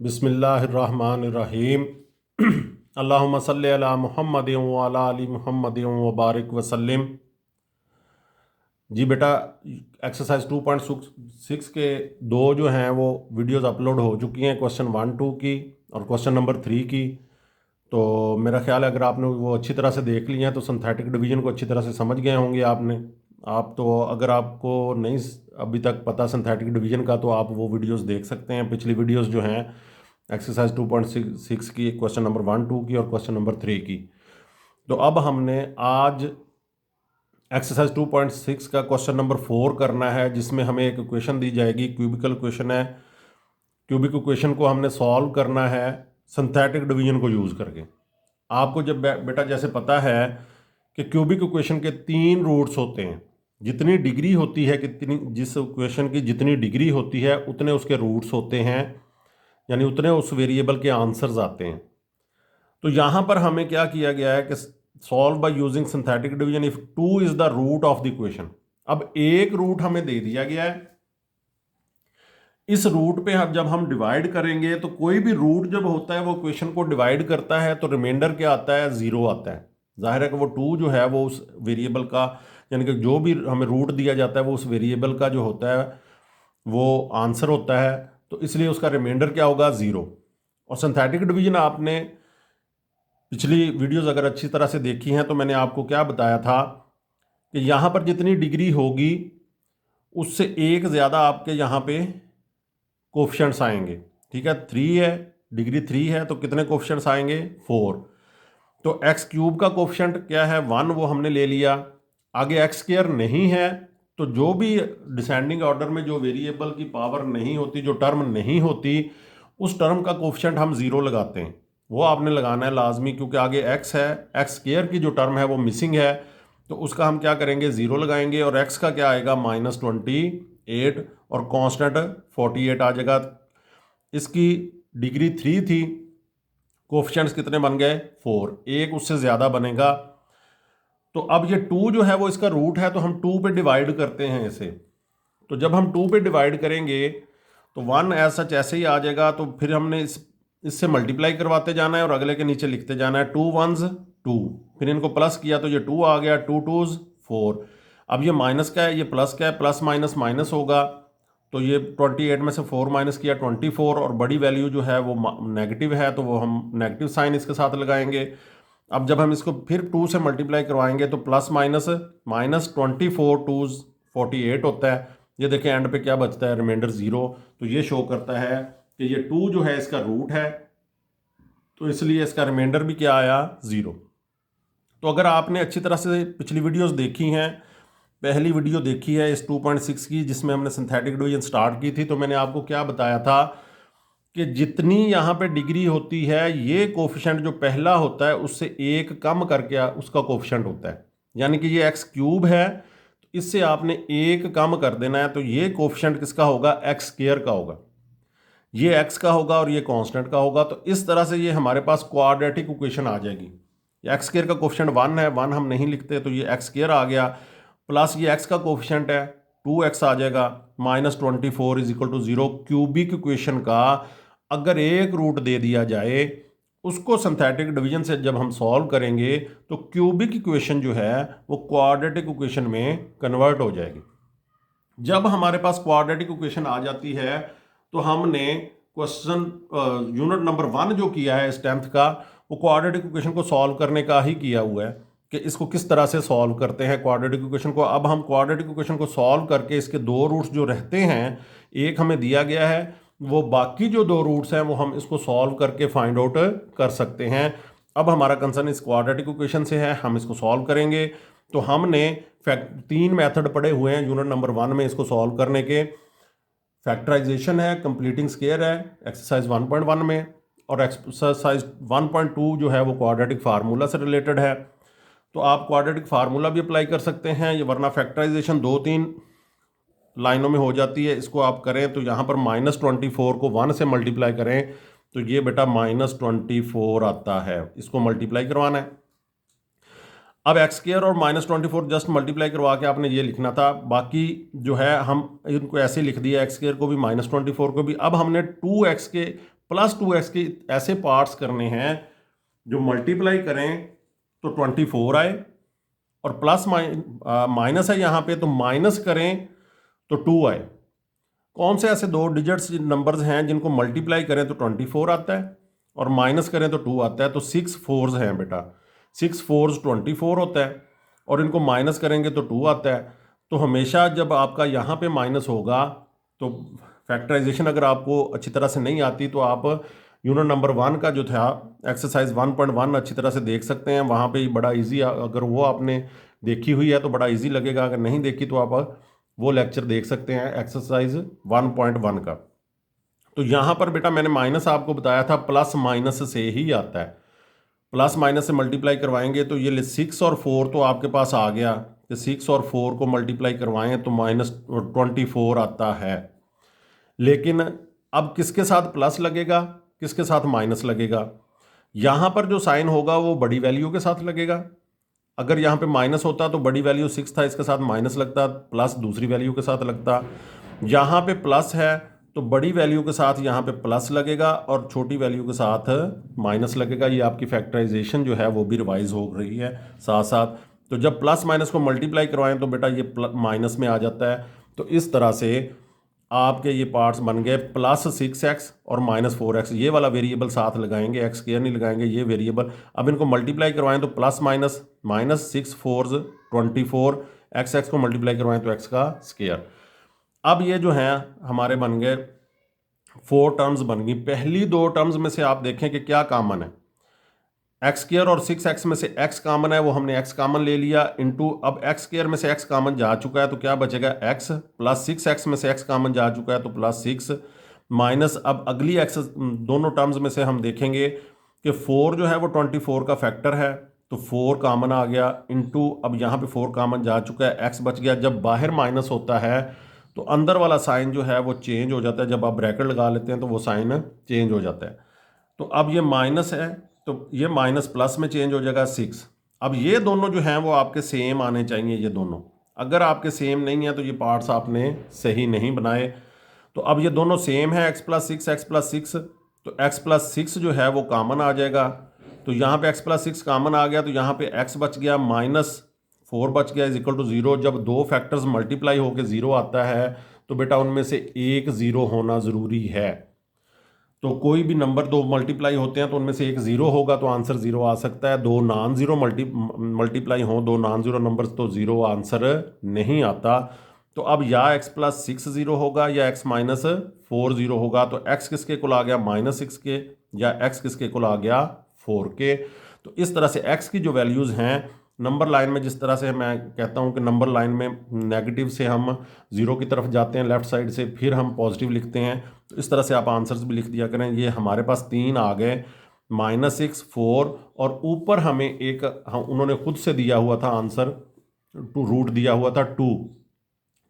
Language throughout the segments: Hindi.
बिस्मिल्लाहिर्रहमानिर्रहीम। अल्लाहुम्मा सल्ली अला मुहम्मद व अला आलि मुहम्मद व बारिक वसल्लिम। जी बेटा, एक्सरसाइज 2.6 के दो जो हैं वो वीडियोस अपलोड हो चुकी हैं, क्वेश्चन 1-2 की और क्वेश्चन नंबर 3 की। तो मेरा ख्याल है अगर आपने वो अच्छी तरह से देख लिए हैं तो सिंथेटिक डिवीजन को अच्छी तरह से समझ गए होंगे आपने। आप तो अगर आपको नहीं अभी तक पता सिंथेटिक डिवीजन का तो आप वो वीडियोस देख सकते हैं, पिछली वीडियोस जो हैं एक्सरसाइज 2.6 की, क्वेश्चन नंबर 1-2 की और क्वेश्चन नंबर 3 की। तो अब हमने आज एक्सरसाइज 2.6 का क्वेश्चन नंबर 4 करना है, जिसमें हमें एक इक्वेशन दी जाएगी, क्यूबिकल इक्वेशन है। क्यूबिक इक्वेशन को हमने सॉल्व करना है सिंथेटिक डिवीजन को यूज़ करके। आपको जब बेटा जैसे पता है कि क्यूबिक इक्वेशन के 3 रूट्स होते हैं, जितनी डिग्री होती है, कितनी जिस इक्वेशन की जितनी डिग्री होती है उतने उसके रूट्स होते हैं, यानी उतने उस वेरिएबल के आंसर्स आते हैं। तो यहाँ पर हमें क्या किया गया है कि solve by using synthetic division if 2 is the root of the equation. अब एक रूट हमें दे दिया गया है, इस रूट पे जब हम डिवाइड करेंगे तो कोई भी रूट जब होता है वो इक्वेशन को डिवाइड करता है तो रिमाइंडर क्या आता है, 0 आता है। जाहिर है कि वो 2 जो है वो उस वेरिएबल का, यानी कि जो भी हमें रूट दिया जाता है वो उस वेरिएबल का जो होता है वो आंसर होता है, तो इसलिए उसका रिमाइंडर क्या होगा, 0। और सिंथेटिक डिवीजन आपने पिछली वीडियोस अगर अच्छी तरह से देखी हैं तो मैंने आपको क्या बताया था कि यहाँ पर जितनी डिग्री होगी उससे एक ज़्यादा आपके यहाँ पे कोफिशेंट्स आएंगे। ठीक है, 3 है, डिग्री 3 है तो कितने कोफिशेंट्स आएंगे, 4। तो एक्स क्यूब का कोफिशेंट क्या है, 1, वो हमने ले लिया। आगे एक्स स्क्वायर नहीं है तो जो भी डिसेंडिंग ऑर्डर में जो वेरिएबल की पावर नहीं होती, जो टर्म नहीं होती, उस टर्म का कोफिशेंट हम 0 लगाते हैं। वो आपने लगाना है लाजमी, क्योंकि आगे एक्स है, एक्स स्क्वायर की जो टर्म है वो मिसिंग है, तो उसका हम क्या करेंगे, 0 लगाएंगे। और एक्स का क्या आएगा, -28 और कांस्टेंट 48 आ जाएगा। इसकी डिग्री 3 थी, कोफिशिएंट्स कितने बन गए, 4, एक उससे ज़्यादा बनेगा। तो अब ये 2 जो है वो इसका रूट है, तो हम 2 पे डिवाइड करते हैं इसे। तो जब हम 2 पे डिवाइड करेंगे तो 1 एज सच ऐसे ही आ जाएगा, तो फिर हमने इससे मल्टीप्लाई करवाते जाना है और अगले के नीचे लिखते जाना है, 2 1s 2, फिर इनको प्लस किया तो ये 2 आ गया, 2 2s 4। अब ये माइनस का है, ये प्लस का है, प्लस माइनस माइनस होगा, तो ये 28 में से 4 माइनस किया 24, और बड़ी वैल्यू जो है वो नेगेटिव है तो वो हम नेगेटिव साइन इसके साथ लगाएंगे। अब जब हम इसको फिर 2 से मल्टीप्लाई करवाएंगे तो प्लस माइनस -24 2s 48 होता है। ये देखें एंड पे क्या बचता है, रिमाइंडर 0। तो ये शो करता है कि ये 2 जो है इसका रूट है, तो इसलिए इसका रिमाइंडर भी क्या आया, 0। तो अगर आपने अच्छी तरह से पिछली वीडियोस देखी हैं, पहली वीडियो देखी है इस 2.6 की जिसमें हमने सिंथेटिक डिवीजन स्टार्ट की थी, तो मैंने आपको क्या बताया था कि जितनी यहाँ पे डिग्री होती है, ये कोफिशेंट जो पहला होता है उससे एक कम करके उसका कोफिशेंट होता है। यानी कि ये एक्स क्यूब है तो इससे आपने एक कम कर देना है, तो ये कोफिशेंट किसका होगा, एक्स स्क्वायर का होगा। ये एक्स का होगा और ये कांस्टेंट का होगा। तो इस तरह से ये हमारे पास क्वाड्रेटिक इक्वेशन आ जाएगी। एक्स स्क्वायर का कोफिशेंट 1 है, 1 हम नहीं लिखते तो ये एक्स स्क्वायर आ गया, प्लस ये एक्स का कोफिशेंट है 2x आ जाएगा, -24 = 0। क्यूबिक इक्वेशन का अगर एक रूट दे दिया जाए, उसको सिंथेटिक डिवीजन से जब हम सॉल्व करेंगे तो क्यूबिक इक्वेशन जो है वो क्वाड्रेटिक इक्वेशन में कन्वर्ट हो जाएगी। जब हमारे पास क्वाड्रेटिक इक्वेशन आ जाती है तो हमने क्वेश्चन यूनिट नंबर 1 जो किया है इस 10th का, वो क्वाड्रेटिक इक्वेशन को सॉल्व करने का ही किया हुआ है कि इसको किस तरह से सॉल्व करते हैं क्वाड्रेटिक इक्वेशन को। अब हम क्वाड्रेटिक इक्वेशन को सॉल्व करके इसके 2 रूट्स जो रहते हैं, एक हमें दिया गया है, वो बाकी जो 2 रूट्स हैं वो हम इसको सॉल्व करके फाइंड आउट कर सकते हैं। अब हमारा कंसर्न इस क्वाड्रेटिक इक्वेशन से है, हम इसको सॉल्व करेंगे। तो हमने 3 मेथड पढ़े हुए हैं यूनिट नंबर 1 में इसको सॉल्व करने के। फैक्टराइजेशन है, कंप्लीटिंग स्क्वायर है एक्सरसाइज 1.1 में, और एक्सरसाइज 1.2 जो है वो क्वाड्रेटिक फार्मूला से रिलेटेड है। तो आप क्वाड्रेटिक फार्मूला भी अप्लाई कर सकते हैं, ये वरना फैक्टराइजेशन 2-3 लाइनों में हो जाती है। इसको आप करें तो यहाँ पर -24 को 1 से मल्टीप्लाई करें तो ये बेटा -24 आता है, इसको मल्टीप्लाई करवाना है। अब एक्स स्क्वायर और -24 जस्ट मल्टीप्लाई करवा के आपने ये लिखना था, बाकी जो है हम इनको ऐसे लिख दिया, एक्स स्क्वायर को भी -24 को भी। अब हमने 2x के +2x के ऐसे पार्ट्स करने हैं जो मल्टीप्लाई करें तो 24 आए, और प्लस माइनस है यहाँ पे तो माइनस करें तो 2 आए। कौन से ऐसे दो डिजिट्स नंबर्स हैं जिनको मल्टीप्लाई करें तो 24 आता है और माइनस करें तो 2 आता है? तो 6 4s हैं बेटा, 6 4s 24 होता है और इनको माइनस करेंगे तो 2 आता है। तो हमेशा जब आपका यहाँ पे माइनस होगा तो फैक्टराइजेशन अगर आपको अच्छी तरह से नहीं आती तो आप यूनिट नंबर 1 का जो था एक्सरसाइज 1.1 अच्छी तरह से देख सकते हैं, वहाँ पे बड़ा इजी, अगर वो आपने देखी हुई है तो बड़ा इजी लगेगा, अगर नहीं देखी तो आप वो लेक्चर देख सकते हैं एक्सरसाइज 1.1 का। तो यहाँ पर बेटा मैंने माइनस आपको बताया था प्लस माइनस से ही आता है, प्लस माइनस से मल्टीप्लाई करवाएंगे तो ये 6 और 4 तो आपके पास आ गया कि 6 और 4 को मल्टीप्लाई करवाएं तो -24 आता है। लेकिन अब किसके साथ प्लस लगेगा, किसके साथ माइनस लगेगा? यहाँ पर जो साइन होगा वो बड़ी वैल्यू के साथ लगेगा। अगर यहाँ पे माइनस होता तो बड़ी वैल्यू 6 था, इसके साथ माइनस लगता, प्लस दूसरी वैल्यू के साथ लगता। यहाँ पे प्लस है तो बड़ी वैल्यू के साथ यहाँ पे प्लस लगेगा और छोटी वैल्यू के साथ माइनस लगेगा। ये आपकी फैक्टराइजेशन जो है वो भी रिवाइज हो रही है साथ साथ। तो जब प्लस माइनस को मल्टीप्लाई करवाएं तो बेटा ये माइनस में आ जाता है। तो इस तरह से आपके ये पार्ट्स बन गए +6x और -4x, ये वाला वेरिएबल साथ लगाएंगे, एक्स स्क्वायर नहीं लगाएंगे, ये वेरिएबल। अब इनको मल्टीप्लाई करवाएं तो प्लस माइनस -6 4s 24, x को मल्टीप्लाई करवाएं तो x का स्क्वायर। अब ये जो हैं हमारे बन गए 4 टर्म्स बन गई। पहली 2 टर्म्स में से आप देखें कि क्या कॉमन है, एक्स स्क्वायर और 6x में से x कॉमन है, वो हमने x कॉमन ले लिया इनटू, अब x स्क्वायर में से x कॉमन जा चुका है तो क्या बचेगा x, प्लस 6x में से x कॉमन जा चुका है तो +6 माइनस, अब अगली x दोनों टर्म्स में से हम देखेंगे कि 4 जो है वो 24 का फैक्टर है तो 4 कॉमन आ गया इनटू, अब यहाँ पे 4 कॉमन जा चुका है, x बच गया। जब बाहर माइनस होता है तो अंदर वाला साइन जो है वो चेंज हो जाता है, जब आप ब्रैकेट लगा लेते हैं तो वो साइन चेंज हो जाता है। तो अब ये माइनस है तो ये माइनस प्लस में चेंज हो जाएगा 6। अब ये दोनों जो हैं वो आपके सेम आने चाहिए, ये दोनों अगर आपके सेम नहीं है तो ये पार्ट्स आपने सही नहीं बनाए। तो अब ये दोनों सेम है, x+6 x+6, तो x+6 जो है वो कॉमन आ जाएगा। तो यहाँ पे x+6 कॉमन आ गया तो यहाँ पे x बच गया, -4 बच गया इज इक्वल टू 0। जब दो फैक्टर्स मल्टीप्लाई होकर 0 आता है तो बेटा उनमें से एक 0 होना ज़रूरी है। तो कोई भी नंबर दो मल्टीप्लाई होते हैं तो उनमें से एक 0 होगा तो आंसर 0 आ सकता है। दो नॉन ज़ीरो मल्टीप्लाई हों, दो नॉन ज़ीरो नंबर्स तो 0 आंसर नहीं आता। तो अब या x+6 0 होगा या x-4 0 होगा। तो x किसके कुल आ गया -6 के, या x किसके कुल आ गया 4 के। तो इस तरह से x की जो वैल्यूज़ हैं नंबर लाइन में, जिस तरह से मैं कहता हूं कि नंबर लाइन में नेगेटिव से हम 0 की तरफ जाते हैं लेफ्ट साइड से, फिर हम पॉजिटिव लिखते हैं, तो इस तरह से आप आंसर्स भी लिख दिया करें। ये हमारे पास 3 आ गए, -6 4 और ऊपर हमें एक उन्होंने खुद से दिया हुआ था आंसर, रूट दिया हुआ था 2।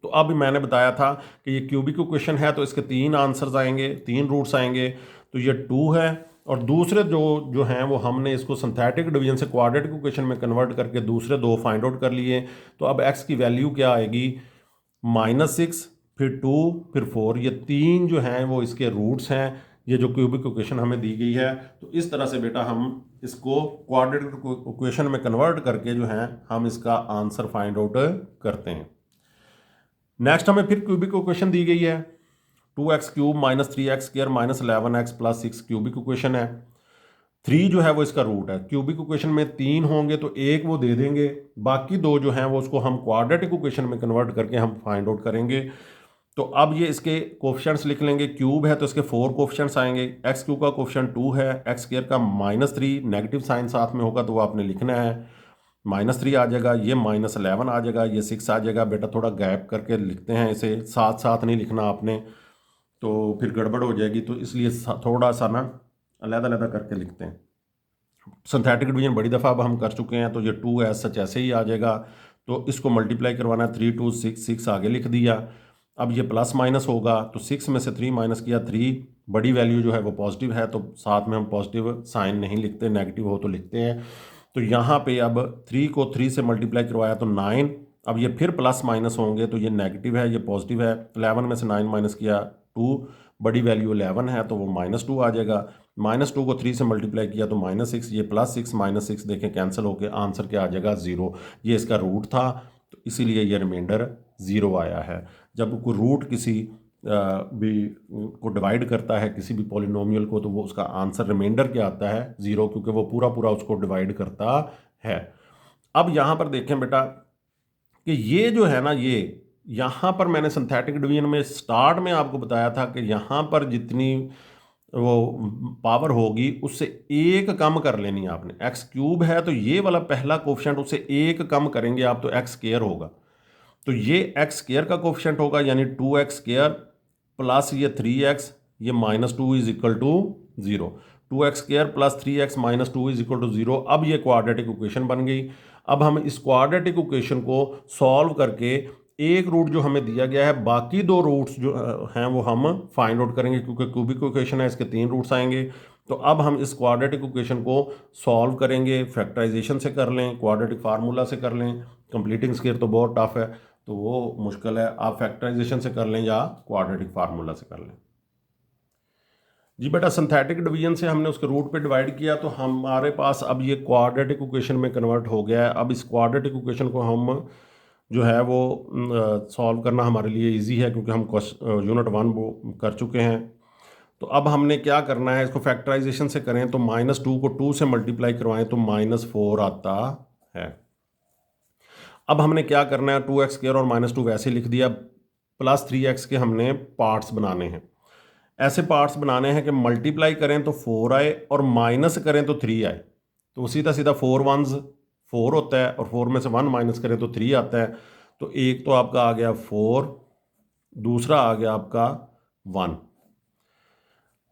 तो अब मैंने बताया था कि ये क्यूबिक इक्वेशन है तो इसके 3 आंसर्स आएंगे, 3 रूट्स आएंगे। तो ये 2 है और दूसरे जो हैं वो हमने इसको सिंथेटिक डिवीजन से क्वाड्रेटिक इक्वेशन में कन्वर्ट करके दूसरे 2 फाइंड आउट कर लिए। तो अब x की वैल्यू क्या आएगी, -6 फिर 2 फिर 4, ये 3 जो हैं वो इसके रूट्स हैं, ये जो क्यूबिक इक्वेशन हमें दी गई है। तो इस तरह से बेटा हम इसको क्वाड्रेटिक इक्वेशन में कन्वर्ट करके जो है हम इसका आंसर फाइंड आउट करते हैं। नेक्स्ट हमें फिर क्यूबिक इक्वेशन दी गई है 2x³ -3x² -11x + 6 cubic equation है। 3 जो है वो इसका रूट है। क्यूबिक इक्वेशन में 3 होंगे तो एक वो दे देंगे, बाकी 2 जो हैं वो उसको हम क्वाड्रेटिक इक्वेशन में कन्वर्ट करके हम फाइंड आउट करेंगे। तो अब ये इसके कोफिशिएंट्स लिख लेंगे, क्यूब है तो इसके 4 कोफिशिएंट्स आएंगे, x³ का कोफिशिएंट 2 है, x² का -3 नेगेटिव साइन साथ में होगा तो वो आपने लिखना है, -3 आ जाएगा, ये -11 आ जाएगा, ये 6 आ जाएगा। बेटा थोड़ा गैप करके लिखते हैं इसे, साथ साथ नहीं लिखना आपने तो फिर गड़बड़ हो जाएगी, तो इसलिए थोड़ा सा ना अलग-अलग करके लिखते हैं। सिंथेटिक डिवीजन बड़ी दफ़ा अब हम कर चुके हैं तो ये 2 एज सच ऐसे ही आ जाएगा। तो इसको मल्टीप्लाई करवाना है, 3 2 6 6 आगे लिख दिया। अब ये प्लस माइनस होगा तो 6 में से 3 माइनस किया, 3 बड़ी वैल्यू जो है वो पॉजिटिव है तो साथ में हम पॉजिटिव साइन नहीं लिखते, नेगेटिव हो तो लिखते हैं। तो यहाँ पे अब 3 को 3 से मल्टीप्लाई करवाया तो 9, अब ये फिर प्लस माइनस होंगे तो ये नेगेटिव है ये पॉजिटिव है, 11 में से 9 माइनस किया 2, बड़ी वैल्यू 11 है तो वो -2 आ जाएगा। -2 को 3 से मल्टीप्लाई किया तो -6, ये +6 -6 देखें कैंसिल होके आंसर क्या आ जाएगा 0। ये इसका रूट था तो इसीलिए ये रिमाइंडर 0 आया है। जब कोई रूट किसी भी को डिवाइड करता है किसी भी पॉलिनोमियल को तो वो उसका आंसर रिमाइंडर क्या आता है 0, क्योंकि वो पूरा पूरा उसको डिवाइड करता है। अब यहाँ पर देखें बेटा कि ये जो है ना, ये यहाँ पर मैंने सिंथेटिक डिवीजन में स्टार्ट में आपको बताया था कि यहाँ पर जितनी वो पावर होगी उससे एक कम कर लेनी है आपने। एक्स क्यूब है तो ये वाला पहला कोफिशिएंट उससे एक कम करेंगे आप तो एक्स स्क्वायर होगा। तो ये एक्स स्क्वायर का कोफिशिएंट होगा यानी 2x स्क्वायर प्लस ये 3x, ये -2 is equal to 0। 2x square plus 3x -2 is equal to 0। अब ये क्वाड्रेटिक इक्वेशन बन गई। अब हम इस क्वाड्रेटिक इक्वेशन को सॉल्व करके एक रूट जो हमें दिया गया है, बाकी दो रूट्स जो हैं वो हम फाइंड आउट करेंगे, क्योंकि क्यूबिक इक्वेशन है इसके 3 रूट्स आएंगे। तो अब हम इस क्वाड्रेटिक इक्वेशन को सॉल्व करेंगे, फैक्टराइजेशन से कर लें, क्वाड्रेटिक फार्मूला से कर लें। कंप्लीटिंग स्क्वायर तो बहुत टफ है तो वो मुश्किल है, आप फैक्टराइजेशन से कर लें या क्वाड्रेटिक फार्मूला से कर लें। जी बेटा, सिंथेटिक डिवीजन से हमने उसके रूट पे डिवाइड किया तो हमारे पास अब ये क्वाड्रेटिक इक्वेशन में कन्वर्ट हो गया है। अब इस क्वाड्रेटिक इक्वेशन को हम जो है वो सॉल्व करना हमारे लिए इजी है, क्योंकि हम यूनिट 1 वो कर चुके हैं। तो अब हमने क्या करना है, इसको फैक्टराइजेशन से करें तो -2 को 2 से मल्टीप्लाई करवाएं तो -4 आता है। अब हमने क्या करना है, 2x स्क्वायर और -2 वैसे लिख दिया, प्लस 3x के हमने पार्ट्स बनाने हैं। ऐसे पार्ट्स बनाने हैं कि मल्टीप्लाई करें तो 4 आए और माइनस करें तो 3 आए। तो सीधा सीधा 4 1s 4 होता है और 4 में से 1 माइनस करें तो 3 आता है। तो एक तो आपका आ गया 4, दूसरा आ गया आपका 1।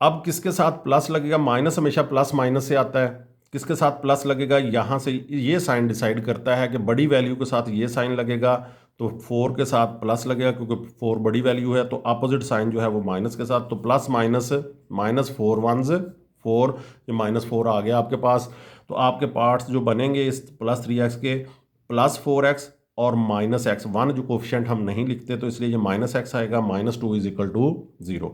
अब किसके साथ प्लस लगेगा, माइनस हमेशा प्लस माइनस से आता है। किसके साथ प्लस लगेगा, यहाँ से ये साइन डिसाइड करता है कि बड़ी वैल्यू के साथ ये साइन लगेगा तो 4 के साथ प्लस लगेगा, क्योंकि 4 बड़ी वैल्यू है। तो अपोजिट साइन जो है वो माइनस के साथ, तो प्लस माइनस -4 1s 4, ये -4 आ गया आपके पास। तो आपके पार्ट्स जो बनेंगे इस प्लस 3x के, +4x और -x। 1 जो कोफिशिएंट हम नहीं लिखते तो इसलिए ये -x आएगा, -2 इज इक्वल टू 0।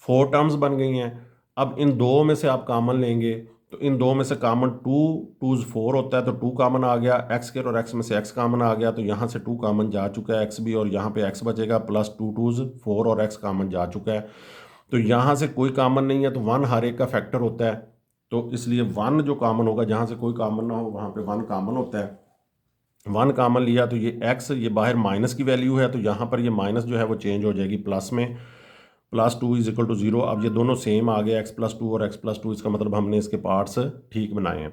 4 टर्म्स बन गई हैं। अब इन दो में से आप कॉमन लेंगे तो इन दो में से कॉमन 2 2s 4 होता है तो 2 कॉमन आ गया, x स्क्वायर और x में से x कॉमन आ गया तो यहाँ से 2 कॉमन जा चुका है x भी, और यहाँ पे x बचेगा प्लस 2 2s 4 और x कॉमन जा चुका है। तो यहाँ से कोई कॉमन नहीं है तो 1 हर एक का फैक्टर होता है, तो इसलिए 1 जो कॉमन होगा, जहाँ से कोई कॉमन ना हो वहाँ पे 1 कॉमन होता है। 1 कॉमन लिया तो ये x, ये बाहर माइनस की वैल्यू है तो यहाँ पर ये माइनस जो है वो चेंज हो जाएगी प्लस में, +2 इज इक्वल टू 0। अब ये दोनों सेम आ गए, x+2 और x+2, इसका मतलब हमने इसके पार्ट्स ठीक बनाए हैं।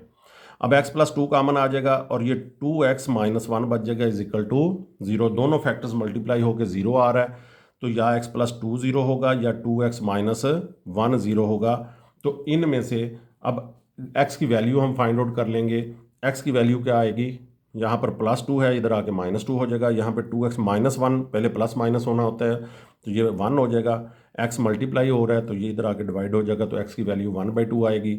अब x+2 कॉमन आ जाएगा और ये 2x - 1 बच जाएगा इज इक्वल टू 0। दोनों फैक्टर्स मल्टीप्लाई होकर 0 आ रहा है तो या x+2 0 होगा या 2x - 1 0 होगा। तो इनमें से अब x की वैल्यू हम फाइंड आउट कर लेंगे। x की वैल्यू क्या आएगी, यहाँ पर +2 है, इधर आके -2 हो जाएगा। यहाँ पे 2x - 1, पहले प्लस माइनस होना होता है तो ये 1 हो जाएगा। x मल्टीप्लाई हो रहा है तो ये इधर आके डिवाइड हो जाएगा तो x की वैल्यू 1/2 आएगी।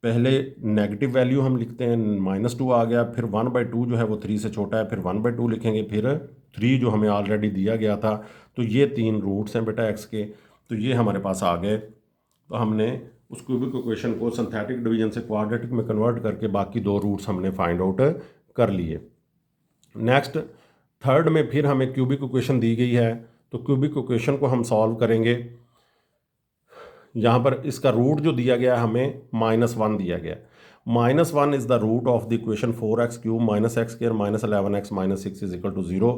पहले नेगेटिव वैल्यू हम लिखते हैं, -2 आ गया, फिर 1/2 जो है वो 3 से छोटा है, फिर 1/2 लिखेंगे, फिर 3 जो हमें ऑलरेडी दिया गया था। तो ये 3 रूट्स हैं बेटा x के, तो ये हमारे पास आ गए। तो हमने उस क्यूबिक इक्वेशन को सिंथेटिक डिवीजन से क्वाड्रेटिक में कन्वर्ट करके बाकी 2 रूट्स हमने फाइंड आउट कर लिए। नेक्स्ट थर्ड में फिर हमें क्यूबिक इक्वेशन दी गई है तो क्यूबिक इक्वेशन को हम सॉल्व करेंगे। यहाँ पर इसका रूट जो दिया गया है हमें -1 दिया गया है। -1 is the root of the equation 4x cube -x square -11x -6 is equal to 0।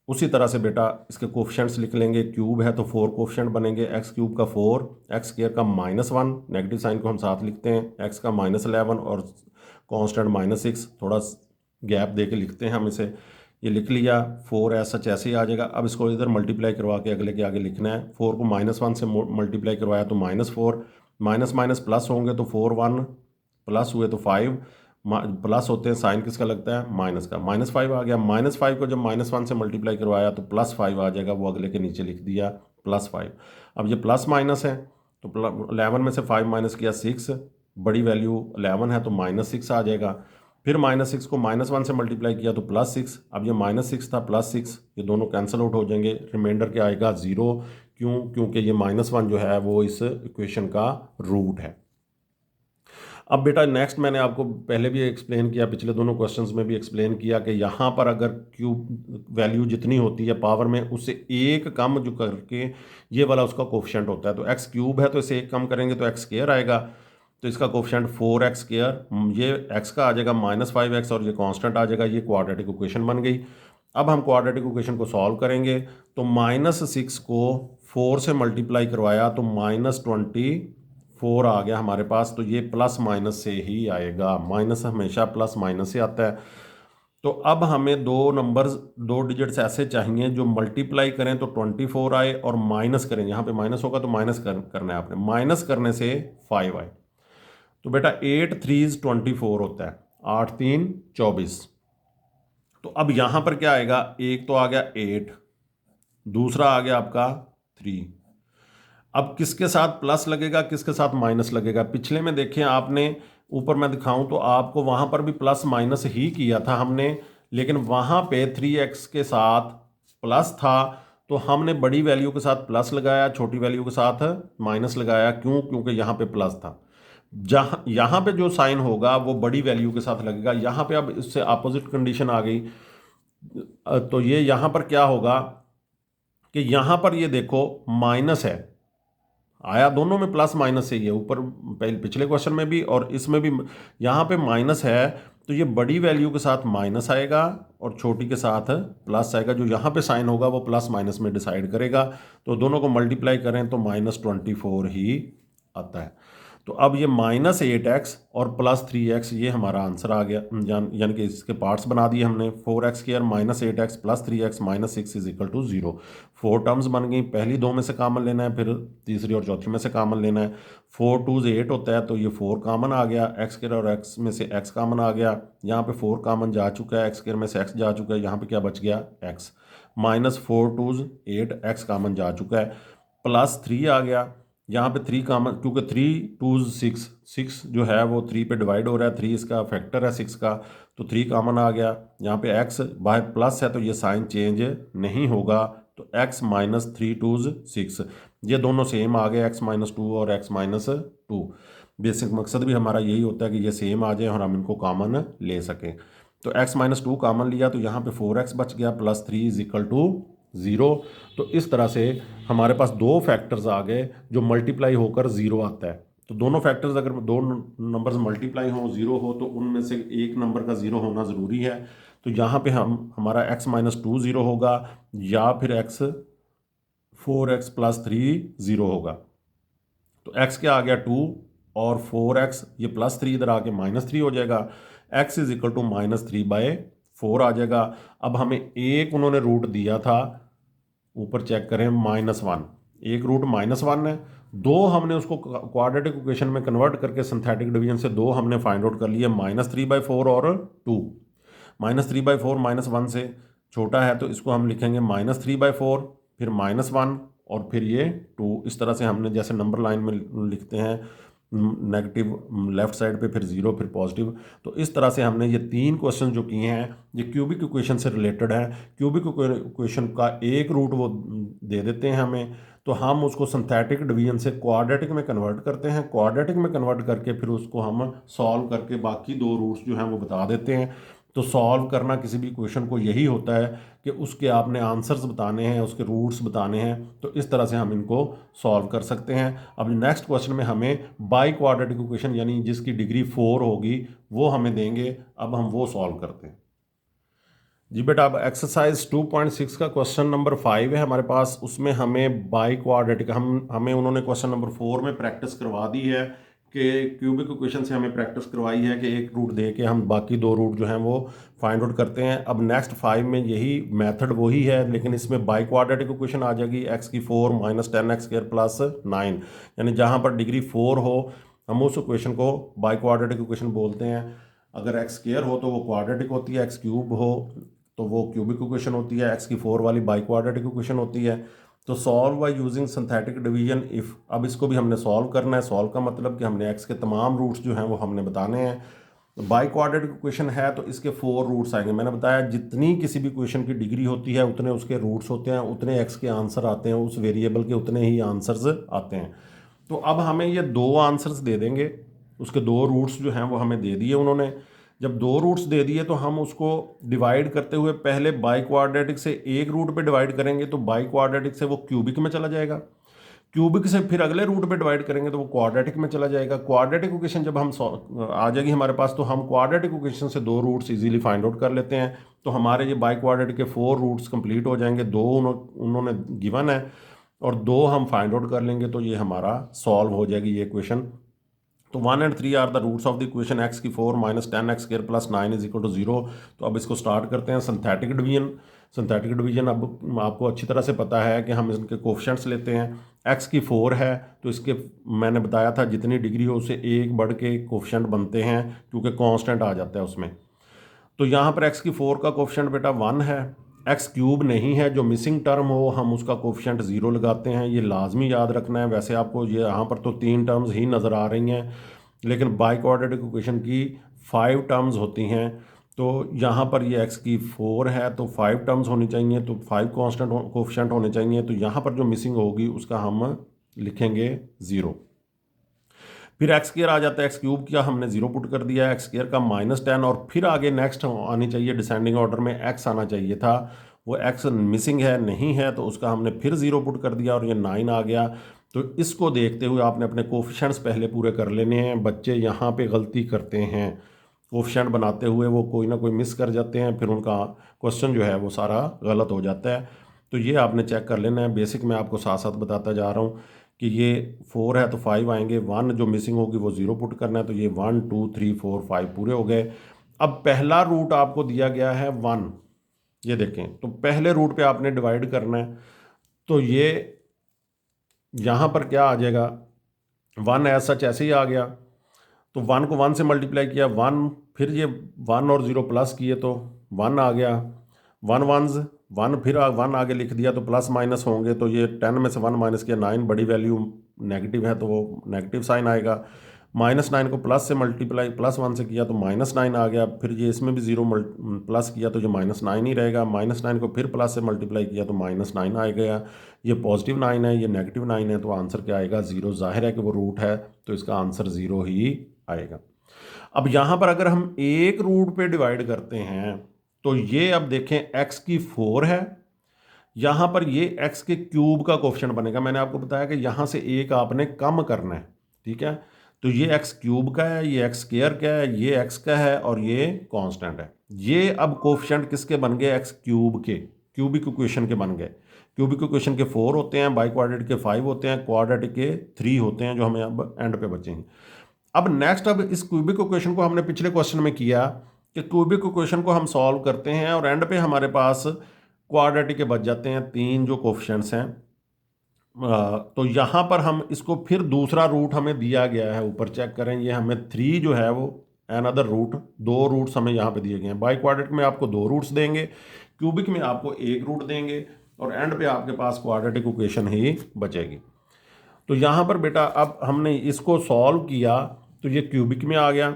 उसी तरह से बेटा इसके कोफिशिएंट्स लिख लेंगे, क्यूब है तो 4 कोफिशिएंट बनेंगे, x क्यूब का 4, x स्क्वायर का -1, नेगेटिव साइन को हम साथ लिखते हैं, x का -11 और कांस्टेंट -6, थोड़ा गैप दे के लिखते हैं हम इसे। ये लिख लिया, 4 ऐसे ही आ जाएगा। अब इसको इधर मल्टीप्लाई करवा के अगले के आगे लिखना है। 4 को -1 से मल्टीप्लाई करवाया तो -4, माइनस प्लस होंगे तो 4 1 प्लस हुए तो 5, प्लस होते हैं साइन किसका लगता है, माइनस का, -5 आ गया। -5 को जब -1 से मल्टीप्लाई करवाया तो +5 आ जाएगा, वो अगले के नीचे लिख दिया +5। अब ये प्लस माइनस है तो 11 में से 5 माइनस किया 6, बड़ी वैल्यू 11 है तो -6 आ जाएगा। फिर -6 को -1 से मल्टीप्लाई किया तो +6, अब ये -6 था +6, ये दोनों कैंसिल आउट हो जाएंगे, रिमाइंडर क्या आएगा 0, क्यों? क्योंकि ये -1 जो है वो इस इक्वेशन का रूट है। अब बेटा नेक्स्ट मैंने आपको पहले भी एक्सप्लेन किया, पिछले दोनों क्वेश्चंस में भी एक्सप्लेन किया कि यहाँ पर अगर क्यूब वैल्यू जितनी होती है पावर में उससे एक कम जो करके ये वाला उसका कोफिशिएंट होता है, तो एक्स क्यूब है तो इसे एक कम करेंगे तो एक्स स्क्वायर आएगा, तो इसका कोफिशिएंट 4x स्क्वायर, ये एक्स का आ जाएगा -5x और ये कांस्टेंट आ जाएगा, ये क्वाड्रेटिक इक्वेशन बन गई। अब हम क्वाड्रेटिक इक्वेशन को सॉल्व करेंगे तो -6 को 4 से मल्टीप्लाई करवाया तो -24 आ गया हमारे पास, तो ये प्लस माइनस से ही आएगा, माइनस हमेशा प्लस माइनस से आता है। तो अब हमें दो डिजिट्स ऐसे चाहिए जो मल्टीप्लाई करें तो 24 आए और माइनस करें, यहाँ पे माइनस होगा तो माइनस करना है आपने, माइनस करने से 5 आए। तो बेटा 8 3 24 होता है, 8 3 24। तो अब यहाँ पर क्या आएगा, एक तो आ गया 8, दूसरा आ गया आपका 3। अब किसके साथ प्लस लगेगा, किसके साथ माइनस लगेगा? पिछले में देखें आपने, ऊपर मैं दिखाऊं तो आपको वहां पर भी प्लस माइनस ही किया था हमने, लेकिन वहां पे 3x के साथ प्लस था तो हमने बड़ी वैल्यू के साथ प्लस लगाया, छोटी वैल्यू के साथ माइनस लगाया। क्यों? क्योंकि यहाँ पे प्लस था। जहाँ यहाँ पे जो साइन होगा वो बड़ी वैल्यू के साथ लगेगा। यहाँ पे अब इससे अपोजिट कंडीशन आ गई, तो ये यहाँ पर क्या होगा कि यहाँ पर ये देखो माइनस है, आया दोनों में प्लस माइनस से ही है, ऊपर पिछले क्वेश्चन में भी और इसमें भी यहाँ पे माइनस है, तो ये बड़ी वैल्यू के साथ माइनस आएगा और छोटी के साथ प्लस आएगा। जो यहाँ पे साइन होगा वो प्लस माइनस में डिसाइड करेगा, तो दोनों को मल्टीप्लाई करें तो -24 ही आता है। तो अब ये -8x और +3x ये हमारा आंसर आ गया, यानी कि इसके पार्ट्स बना दिए हमने। 4x square -8x +3x -6 = 0। 4 terms बन गई, पहली दो में से कॉमन लेना है, फिर तीसरी और चौथी में से कॉमन लेना है। 4 2 8 होता है, तो ये 4 कॉमन आ गया, x स्क्वायर और x में से x कॉमन आ गया, यहाँ पे 4 कॉमन जा चुका है, x स्क्वायर में से x जा चुका है, यहाँ पे क्या बच गया x, -4 2 8 x कॉमन जा चुका है, +3 आ गया, यहाँ पे 3 कॉमन, क्योंकि 3 2 6 जो है वो 3 पे डिवाइड हो रहा है, 3 इसका फैक्टर है 6 का, तो 3 कॉमन आ गया। यहाँ पे x बाय प्लस है तो ये साइन चेंज नहीं होगा, तो x -3 2 6 ये दोनों सेम आ गए, x -2 और x -2। बेसिक मकसद भी हमारा यही होता है कि ये सेम आ जाए और हम इनको कॉमन ले सकें। तो x -2 कॉमन लिया तो यहाँ पे 4x बच गया, +3 = 0। तो इस तरह से हमारे पास दो फैक्टर्स आ गए जो मल्टीप्लाई होकर 0 आता है। तो दोनों फैक्टर्स अगर दो नंबर्स मल्टीप्लाई हो 0 हो तो उनमें से एक नंबर का 0 होना ज़रूरी है। तो यहाँ पे हमारा x -2 0 होगा या फिर 4x +3 0 होगा। तो x क्या आ गया 2 और 4x, ये +3 इधर आके -3 हो जाएगा, x = -3/4 आ जाएगा। अब हमें एक उन्होंने रूट दिया था, ऊपर चेक करें -1, एक रूट -1 है, दो हमने उसको क्वाड्रेटिक इक्वेशन में कन्वर्ट करके सिंथेटिक डिवीजन से दो हमने फाइंड आउट कर लिए, -3/4 और 2। -3/4 -1 से छोटा है तो इसको हम लिखेंगे -3/4, फिर -1 और फिर ये 2। इस तरह से हमने जैसे नंबर लाइन में लिखते हैं, नेगेटिव लेफ्ट साइड पे, फिर 0, फिर पॉजिटिव। तो इस तरह से हमने ये 3 क्वेश्चन जो किए हैं ये क्यूबिक इक्वेशन से रिलेटेड है। क्यूबिक इक्वेशन का एक रूट वो दे देते हैं हमें, तो हम उसको सिंथेटिक डिवीजन से क्वाड्रेटिक में कन्वर्ट करते हैं, क्वाड्रेटिक में कन्वर्ट करके फिर उसको हम सॉल्व करके बाकी दो रूट्स जो हैं वो बता देते हैं। तो सॉल्व करना किसी भी क्वेश्चन को यही होता है कि उसके आपने आंसर्स बताने हैं, उसके रूट्स बताने हैं, तो इस तरह से हम इनको सॉल्व कर सकते हैं। अब नेक्स्ट क्वेश्चन में हमें बाई क्वाड्रेटिक इक्वेशन यानी जिसकी डिग्री 4 होगी वो हमें देंगे, अब हम वो सॉल्व करते हैं। जी बेटा, अब एक्सरसाइज 2.6 का क्वेश्चन नंबर 5 है हमारे पास, उसमें हमें बाई क्वाड्रेटिक हमें उन्होंने क्वेश्चन नंबर 4 में प्रैक्टिस करवा दी है कि क्यूबिक इक्वेशन से हमें प्रैक्टिस करवाई है कि एक रूट दे के हम बाकी दो रूट जो हैं वो फाइंड आउट करते हैं। अब नेक्स्ट 5 में यही मेथड वही है, लेकिन इसमें बाई क्वाड्रेटिक इक्वेशन आ जाएगी, x⁴ -10x² + 9, यानी जहाँ पर डिग्री 4 हो हम उस इक्वेशन को बाई क्वाड्रेटिक इक्वेशन बोलते हैं। अगर x² हो तो वो क्वाड्रेटिक होती है, x³ हो तो वो क्यूबिक इक्वेशन होती है, x⁴ वाली बाई क्वाड्रेटिक इक्वेशन होती है। तो solve by using synthetic division if, अब इसको भी हमने सॉल्व करना है। सॉल्व का मतलब कि हमने x के तमाम रूट्स जो हैं वो हमने बताने हैं। बाई क्वाड्रेटिक इक्वेशन है तो इसके 4 रूट्स आएंगे। मैंने बताया जितनी किसी भी इक्वेशन की डिग्री होती है उतने उसके रूट्स होते हैं, उतने एक्स के आंसर आते हैं, उस वेरिएबल के उतने ही आंसर्स आते हैं। तो अब हमें ये 2 आंसर्स दे देंगे, उसके 2 रूट्स जो हैं वो हमें दे दिए उन्होंने। जब 2 रूट्स दे दिए तो हम उसको डिवाइड करते हुए पहले बाई क्वाड्रेटिक से एक रूट पे डिवाइड करेंगे, तो बाई क्वाड्रेटिक से वो क्यूबिक में चला जाएगा, क्यूबिक से फिर अगले रूट पे डिवाइड करेंगे तो वो क्वाड्रेटिक में चला जाएगा। क्वाड्रेटिक इक्वेशन जब हम आ जाएगी हमारे पास, तो हम क्वाड्रेटिक इक्वेशन से 2 रूट्स इजीली फाइंड आउट कर लेते हैं। तो हमारे ये बाई क्वाड्रेटिक के 4 रूट्स कंप्लीट हो जाएंगे, 2 उन्होंने गिवन है और 2 हम फाइंड आउट कर लेंगे, तो ये हमारा सॉल्व हो जाएगी ये इक्वेशन। तो 1 and 3 are the roots of the equation x की 4 minus 10x square plus 9 is equal to 0। तो अब इसको स्टार्ट करते हैं सिंथेटिक डिवीजन। सिंथेटिक डिवीजन अब आपको अच्छी तरह से पता है कि हम इनके कोफिशिएंट्स लेते हैं। x की 4 है तो इसके मैंने बताया था जितनी डिग्री हो उससे एक बढ़ के कोफिशिएंट बनते हैं क्योंकि कांस्टेंट आ जाता है उसमें। तो यहाँ पर x की 4 का कोफिशिएंट बेटा 1 है, एक्स क्यूब नहीं है, जो मिसिंग टर्म हो हम उसका कोफिशिएंट 0 लगाते हैं, ये लाजमी याद रखना है। वैसे आपको ये यहाँ पर तो 3 टर्म्स ही नज़र आ रही हैं, लेकिन बाई क्वाड्रेटिक इक्वेशन की 5 टर्म्स होती हैं। तो यहाँ पर ये x की 4 है तो 5 टर्म्स होनी चाहिए, तो 5 कांस्टेंट कोफिशिएंट होने चाहिए। तो यहाँ पर जो मिसिंग होगी उसका हम लिखेंगे 0। फिर एक्स स्क्वायर आ जाता है, एक्स क्यूब का हमने 0 पुट कर दिया, एक्स स्क्वायर का -10 और फिर आगे नेक्स्ट आनी चाहिए डिसेंडिंग ऑर्डर में एक्स आना चाहिए था, वो एक्स मिसिंग है नहीं है तो उसका हमने फिर 0 पुट कर दिया और ये 9 आ गया। तो इसको देखते हुए आपने अपने कोफिशिएंट्स पहले पूरे कर लेने हैं। बच्चे यहाँ पे गलती करते हैं, कोफिशिएंट बनाते हुए वो कोई ना कोई मिस कर जाते हैं, फिर उनका क्वेश्चन जो है वो सारा गलत हो जाता है। तो ये आपने चेक कर लेना है। बेसिक मैं आपको साथ साथ बताता जा रहा हूँ कि ये 4 है तो 5 आएंगे, 1 जो मिसिंग होगी वो 0 पुट करना है। तो ये 1 2 3 4 5 पूरे हो गए। अब पहला रूट आपको दिया गया है 1, ये देखें, तो पहले रूट पे आपने डिवाइड करना है। तो ये यहाँ पर क्या आ जाएगा, 1 ऐसा सच ऐसे ही आ गया। तो 1 को 1 से मल्टीप्लाई किया 1, फिर ये 1 और 0 प्लस किए तो 1 आ गया, 1 1 1 फिर 1 आगे लिख दिया तो प्लस माइनस होंगे। तो ये 10 में से 1 माइनस किया 9, बड़ी वैल्यू नेगेटिव है तो वो नेगेटिव साइन आएगा। -9 को प्लस से मल्टीप्लाई +1 से किया तो -9 आ गया। फिर ये इसमें भी 0 प्लस किया तो जो -9 ही रहेगा। -9 को फिर प्लस से मल्टीप्लाई किया तो -9 आ गया। ये पॉजिटिव 9 है, ये नेगेटिव 9 है, तो आंसर क्या आएगा 0। जाहिर है कि वो रूट है तो इसका आंसर 0 ही आएगा। अब यहाँ पर अगर हम एक रूट पे डिवाइड करते हैं तो ये अब देखें x की 4 है, यहाँ पर ये x के क्यूब का कोफिशिएंट बनेगा। मैंने आपको बताया कि यहाँ से एक आपने कम करना है, ठीक है। तो ये x क्यूब का है, ये x स्क्वायर का है, ये x का है और ये कांस्टेंट है। ये अब कोफिशिएंट किसके बन गए, x क्यूब के, क्यूबिक इक्वेशन के बन गए। क्यूबिक इक्वेशन के 4 होते हैं, बाई क्वाड्रेटिक के 5 होते हैं, क्वाड्रेटिक के 3 होते हैं जो हमें अब एंड पे बचेंगे। अब नेक्स्ट, अब इस क्यूबिक इक्वेशन को हमने पिछले क्वेश्चन में किया कि क्यूबिक इक्वेशन को हम सॉल्व करते हैं और एंड पे हमारे पास क्वाड्रेटिक के बच जाते हैं 3 जो कोफिशिएंट्स हैं। तो यहाँ पर हम इसको फिर दूसरा रूट हमें दिया गया है, ऊपर चेक करें, ये हमें 3 जो है वो अनदर रूट, 2 रूट्स हमें यहाँ पे दिए गए हैं। बाई क्वाड्रेटिक में आपको 2 रूट्स देंगे, क्यूबिक में आपको 1 रूट देंगे और एंड पे आपके पास क्वाड्रेटिक इक्वेशन ही बचेगी। तो यहाँ पर बेटा अब हमने इसको सॉल्व किया तो ये क्यूबिक में आ गया।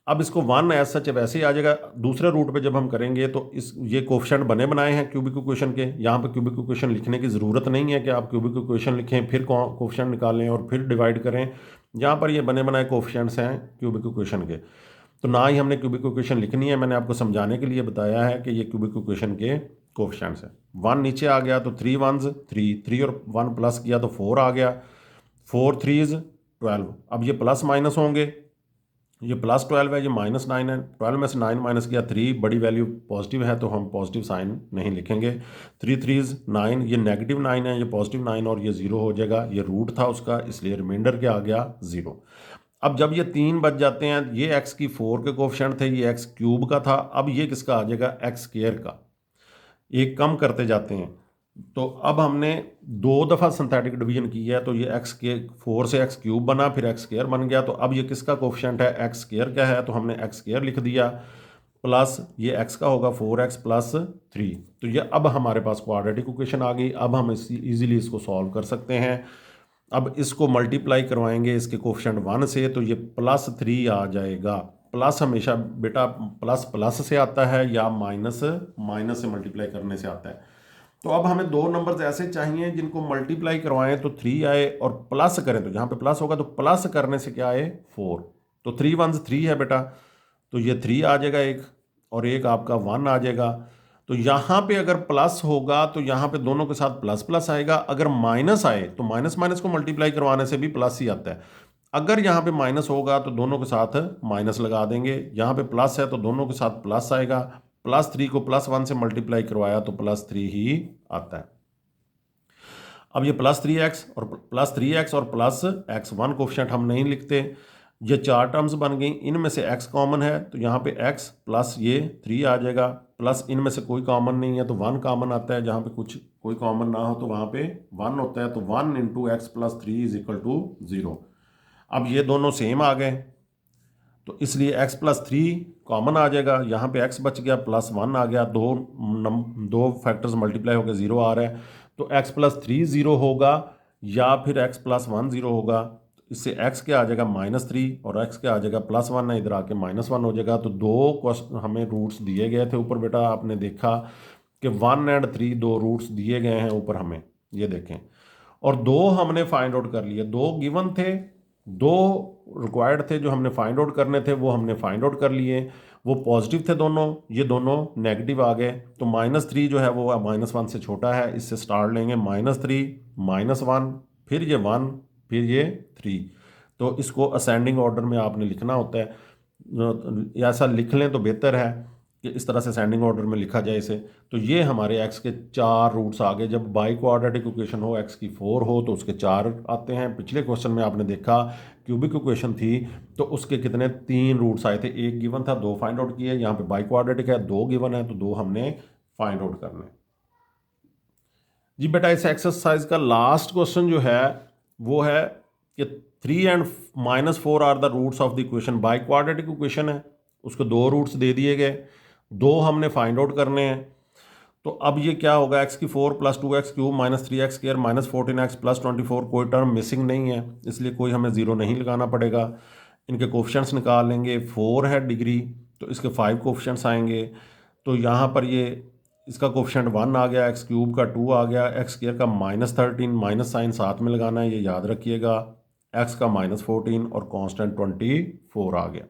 अब इसको 1 एज सच वैसे ही आ जाएगा। दूसरे रूट पे जब हम करेंगे तो इस ये कोफिशिएंट बने बनाए हैं क्यूबिक इक्वेशन के, यहाँ पे क्यूबिक इक्वेशन लिखने की ज़रूरत नहीं है कि आप क्यूबिक इक्वेशन लिखें फिर कोफिशिएंट निकालें और फिर डिवाइड करें। यहाँ पर ये बने बनाए कोफिशिएंट्स हैं क्यूबिक इक्वेशन के, तो ना ही हमने क्यूबिक इक्वेशन लिखनी है। मैंने आपको समझाने के लिए बताया है कि ये क्यूबिक इक्वेशन के कोफिशिएंट्स हैं। 1 नीचे आ गया तो 3 1s 3 और 1 प्लस किया तो 4 आ गया, 4 3s 12। अब ये प्लस माइनस होंगे, ये +12 है, ये -9 है, 12 में से 9 माइनस किया 3, बड़ी वैल्यू पॉजिटिव है तो हम पॉजिटिव साइन नहीं लिखेंगे। 3 3s 9, ये नेगेटिव 9 है, ये पॉजिटिव 9 और ये 0 हो जाएगा। ये रूट था उसका इसलिए रिमाइंडर क्या आ गया 0। अब जब ये 3 बच जाते हैं, ये x की 4 के कोफिशिएंट थे, ये x क्यूब का था, अब ये किसका आ जाएगा x स्क्वायर का, एक कम करते जाते हैं। तो अब हमने 2 दफ़ा सिंथेटिक डिवीजन की है तो ये x के 4 से x क्यूब बना, फिर x स्क्वायर बन गया। तो अब ये किसका कोफिशिएंट है, x स्क्वायर का है, तो हमने x स्क्वायर लिख दिया प्लस ये x का होगा 4x + 3। तो ये अब हमारे पास क्वाड्रेटिक इक्वेशन आ गई। अब हम इजीली इसको सॉल्व कर सकते हैं। अब इसको मल्टीप्लाई करवाएंगे इसके कोफिशिएंट 1 से तो ये +3 आ जाएगा। प्लस हमेशा बेटा प्लस प्लस से आता है या माइनस माइनस से मल्टीप्लाई करने से आता है। तो अब हमें दो नंबर्स ऐसे चाहिए जिनको मल्टीप्लाई करवाएं तो 3 आए और प्लस करें तो जहाँ पे प्लस होगा तो प्लस करने से क्या आए 4। तो 3 1 3 है बेटा, तो ये 3 आ जाएगा एक, और एक आपका 1 आ जाएगा। तो यहाँ पे अगर प्लस होगा तो यहाँ पे दोनों के साथ प्लस प्लस आएगा, अगर माइनस आए तो माइनस माइनस को मल्टीप्लाई करवाने से भी प्लस ही आता है। अगर यहाँ पे माइनस होगा तो दोनों के साथ माइनस लगा देंगे, यहाँ पे प्लस है तो दोनों के साथ प्लस आएगा। +3 को +1 से मल्टीप्लाई करवाया तो +3 ही आता है। अब ये +3x और प्लस x1 कोफिशिएंट हम नहीं लिखते, ये 4 टर्म्स बन गई, इनमें से x कॉमन है तो यहाँ पे x प्लस ये 3 आ जाएगा, प्लस इनमें से कोई कॉमन नहीं है तो 1 कॉमन आता है, जहाँ पे कुछ कोई कॉमन ना हो तो वहाँ पे 1 होता है, तो 1 × x + 3 = 0। अब ये दोनों सेम आ गए तो इसलिए x + 3 कॉमन आ जाएगा, यहाँ पे x बच गया, +1 आ गया, दो फैक्टर्स मल्टीप्लाई होकर 0 आ रहा है, तो x + 3 0 होगा या फिर x + 1 0 होगा। इससे x क्या आ जाएगा -3 और x क्या आ जाएगा +1 है, इधर आके -1 हो जाएगा। तो दो क्वेश्चन हमें रूट्स दिए गए थे ऊपर बेटा, आपने देखा कि 1 और 3 दो रूट्स दिए गए हैं ऊपर हमें, ये देखें, और दो हमने फाइंड आउट कर लिए, दो गिवन थे, दो रिक्वायर्ड थे जो हमने फाइंड आउट करने थे, वो हमने फाइंड आउट कर लिए, वो पॉजिटिव थे दोनों, ये दोनों नेगेटिव आ गए। तो -3 जो है वो -1 से छोटा है, इससे स्टार्ट लेंगे, -3 -1 फिर ये 1 फिर ये 3। तो इसको असेंडिंग ऑर्डर में आपने लिखना होता है, ऐसा लिख लें तो बेहतर है कि इस तरह से असेंडिंग ऑर्डर में लिखा जाए इसे। तो ये हमारे x के 4 रूट्स आ गए। जब बाई क्वाड्रेटिक इक्वेशन हो, x की 4 हो तो उसके 4 आते हैं। पिछले क्वेश्चन में आपने देखा क्यूबिक इक्वेशन थी तो उसके कितने 3 रूट्स आए थे, एक गिवन था, 2 फाइंड आउट किए। यहाँ पे बाई क्वाड्रेटिक है, 2 गिवन है तो 2 हमने फाइंड आउट करने। जी बेटा इस एक्सरसाइज का लास्ट क्वेश्चन जो है वो है कि 3 और -4 are the roots of the equation. By quadratic equation है, उसको 2 रूट्स दे दिए गए, 2 हमने फाइंड आउट करने हैं। तो अब ये क्या होगा, x की 4 + 2x³ - 3x² - 14x + 24, कोई टर्म मिसिंग नहीं है इसलिए कोई हमें 0 नहीं लगाना पड़ेगा। इनके कोफिशिएंट्स निकाल लेंगे, 4 है डिग्री तो इसके 5 कोफिशिएंट्स आएंगे। तो यहाँ पर ये इसका कोफिशिएंट 1 आ गया, x³ का 2 आ गया, x² का -13, माइनस साइन साथ में लगाना है, ये याद रखिएगा, x का -14 और कांस्टेंट 24 आ गया।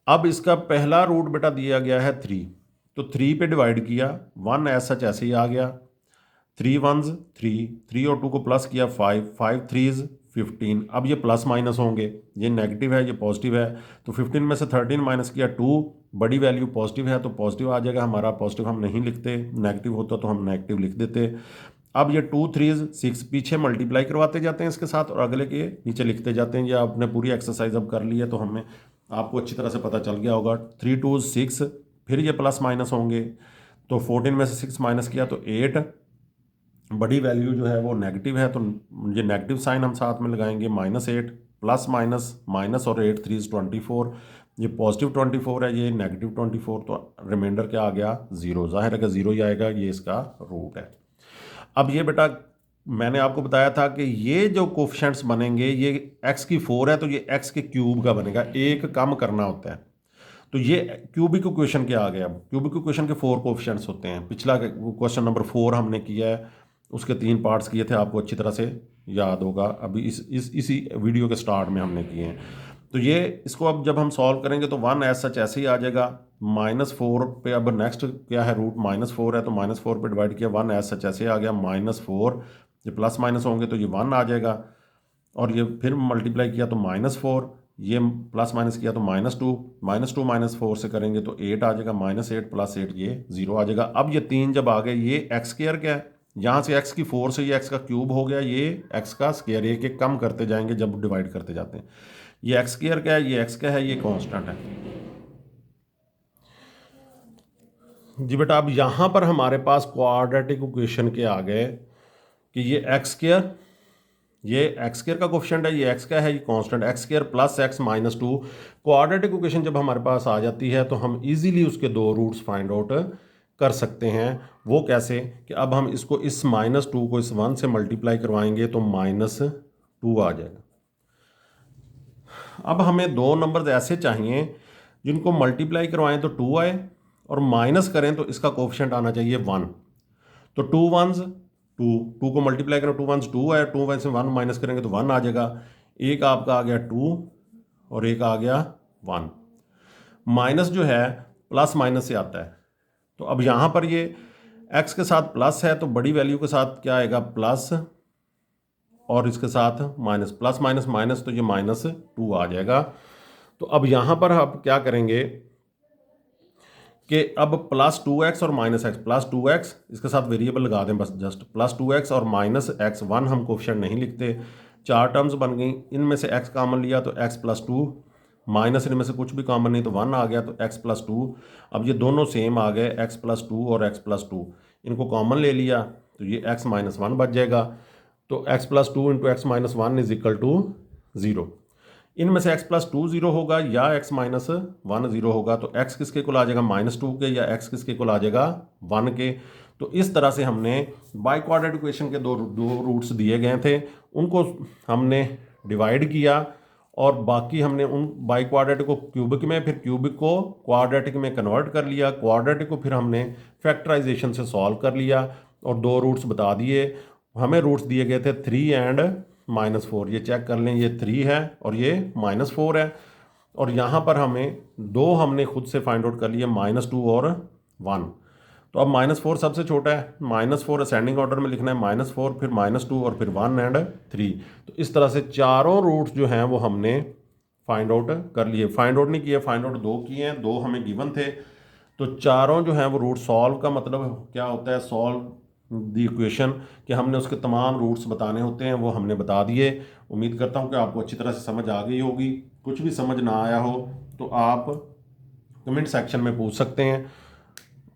अब इसका पहला रूट बेटा दिया गया है 3, तो 3 पे डिवाइड किया, 1 सच ऐसे ही आ गया, 3 1s 3, 3 और 2 को प्लस किया 5, 5 3s 15। अब ये प्लस माइनस होंगे, ये नेगेटिव है ये पॉजिटिव है, तो 15 में से 13 माइनस किया 2, बड़ी वैल्यू पॉजिटिव है तो पॉजिटिव आ जाएगा हमारा, पॉजिटिव हम नहीं लिखते, नेगेटिव होता तो हम नेगेटिव लिख देते। अब ये 2 3s 6 पीछे मल्टीप्लाई करवाते जाते हैं इसके साथ और अगले के नीचे लिखते जाते हैं। ये आपने पूरी एक्सरसाइज अब कर ली है तो हमें आपको अच्छी तरह से पता चल गया होगा। 3 2s 6, फिर ये प्लस माइनस होंगे, तो 14 में से 6 माइनस किया तो 8, बड़ी वैल्यू जो है वो नेगेटिव है तो ये नेगेटिव साइन हम साथ में लगाएंगे, -8 प्लस माइनस माइनस और 8 3 24, ये पॉजिटिव 24 है ये नेगेटिव 24, तो रिमाइंडर क्या आ गया 0, जाहिर है कि 0 ही आएगा, ये इसका रूट है। अब ये बेटा मैंने आपको बताया था कि ये जो कोफिशिएंट्स बनेंगे, ये x की 4 है तो ये x के क्यूब का बनेगा, एक कम करना होता है। तो ये क्यूबिक इक्वेशन क्या आ गया, क्यूबिक इक्वेशन के 4 कोफिशिएंट्स होते हैं। पिछला क्वेश्चन नंबर 4 हमने किया है, उसके 3 पार्ट्स किए थे, आपको अच्छी तरह से याद होगा, अभी इसी वीडियो के स्टार्ट में हमने किए हैं। तो ये इसको अब जब हम सॉल्व करेंगे तो 1 सच ऐसे ही आ जाएगा, -4 पे अब नेक्स्ट क्या है रूट -4 है तो -4 पे डिवाइड किया, 1 सच ऐसे आ गया, -4, ये प्लस माइनस होंगे तो ये 1 आ जाएगा, और ये फिर मल्टीप्लाई किया तो -4, ये प्लस माइनस किया तो -2 -4 से करेंगे तो 8 आ जाएगा, -8 + 8 ये 0 आ जाएगा। अब ये 3 जब आ गए, ये x² क्या है, यहाँ से x की 4 से ये x का क्यूब हो गया, ये x का स्क्वायर, एक एक कम करते जाएंगे जब डिवाइड करते जाते हैं। ये x² क्या है, ये x का है, ये कांस्टेंट है। जी बेटा अब यहाँ पर हमारे पास क्वाड्रेटिक इक्वेशन के आ गए कि ये x², ये x² का कोफिशिएंट है, ये x का है, ये constant x² + x - 2। Quadratic equation जब हमारे पास आ जाती है तो हम इजीली उसके 2 रूट्स फाइंड आउट कर सकते हैं। वो कैसे कि अब हम इसको इस -2 को इस 1 से मल्टीप्लाई करवाएंगे तो -2 आ जाएगा। अब हमें दो नंबर्स ऐसे चाहिए जिनको मल्टीप्लाई करवाएं तो 2 आए और माइनस करें तो इसका कोफिशिएंट आना चाहिए 1। तो 2 वंस 2, 2 को मल्टीप्लाई करो 2 वंस 2 है, 2 वन से 1 माइनस करेंगे तो 1 आ जाएगा। एक आपका आ गया 2 और एक आ गया 1। माइनस जो है प्लस माइनस से आता है, तो अब यहाँ पर ये x के साथ प्लस है तो बड़ी वैल्यू के साथ क्या आएगा प्लस, और इसके साथ माइनस, प्लस माइनस माइनस, तो ये -2 आ जाएगा। तो अब यहाँ पर आप क्या करेंगे कि अब +2x और -x, +2x इसके साथ वेरिएबल लगा दें बस, जस्ट +2x और -x1 हम कोफिशिएंट नहीं लिखते। 4 टर्म्स बन गई, इनमें से x कॉमन लिया तो x + 2, माइनस इनमें से कुछ भी कॉमन नहीं तो 1 आ गया तो x + 2। अब ये दोनों सेम आ गए, x + 2 और x + 2, इनको कॉमन ले लिया तो ये x - 1 बच जाएगा। तो x + 2 × x - 1 = 0। इनमें से x + 2 0 होगा या x - 1 0 होगा, तो x किसके कुल आ जाएगा -2 के, या x किसके कुल आ जाएगा 1 के। तो इस तरह से हमने बाई क्वाड्रेटिक इक्वेशन के दो रूट्स दिए गए थे, उनको हमने डिवाइड किया और बाकी हमने उन बाई क्वाड्रेटिक को क्यूबिक में, फिर क्यूबिक को क्वाड्रेटिक में कन्वर्ट कर लिया, क्वाड्रेटिक को फिर हमने फैक्टराइजेशन से सॉल्व कर लिया और दो रूट्स बता दिए। हमें रूट्स दिए गए थे 3 एंड -4, ये चेक कर लें, ये 3 है और ये -4 है। और यहाँ पर हमें दो हमने खुद से फाइंड आउट कर लिए, -2 और 1। तो अब -4 सबसे छोटा है, -4 असेंडिंग ऑर्डर में लिखना है, -4 फिर -2 और फिर 1 एंड 3। तो इस तरह से चारों रूट्स जो हैं वो हमने फाइंड आउट कर लिए। फाइंड आउट नहीं किए, फाइंड आउट 2 किए हैं, 2 हमें गिवन थे। तो चारों जो हैं वो रूट सॉल्व का मतलब क्या होता है, सॉल्व द इक्वेशन, कि हमने उसके तमाम रूट्स बताने होते हैं, वो हमने बता दिए। उम्मीद करता हूँ कि आपको अच्छी तरह से समझ आ गई होगी। कुछ भी समझ ना आया हो तो आप कमेंट सेक्शन में पूछ सकते हैं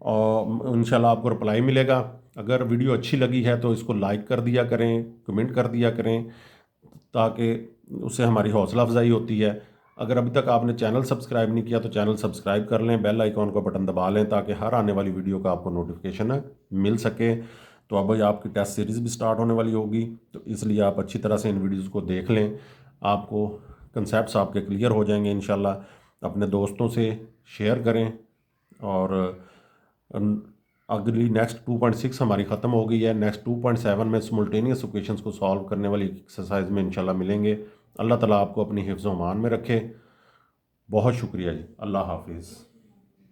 और इंशाल्लाह आपको रिप्लाई मिलेगा। अगर वीडियो अच्छी लगी है तो इसको लाइक कर दिया करें, कमेंट कर दिया करें, ताकि उससे हमारी हौसला अफजाई होती है। अगर अभी तक आपने चैनल सब्सक्राइब नहीं किया तो चैनल सब्सक्राइब कर लें, बेल आइकॉन का बटन दबा लें ताकि हर आने वाली वीडियो का आपको नोटिफिकेशन मिल सके। तो अब आपकी टेस्ट सीरीज़ भी स्टार्ट होने वाली होगी, तो इसलिए आप अच्छी तरह से इन वीडियोज़ को देख लें, आपको कंसेप्ट्स आपके क्लियर हो जाएंगे इंशाल्लाह। अपने दोस्तों से शेयर करें और अगली नेक्स्ट 2.6 हमारी ख़त्म हो गई है। नेक्स्ट 2.7 में सिमुल्टेनियस इक्वेशंस को सॉल्व करने वाली एक्सरसाइज में इंशाल्लाह मिलेंगे। अल्लाह ताला आपको अपनी हिफ्ज़-ओ-अमान में रखे। बहुत शुक्रिया जी, अल्लाह हाफिज़।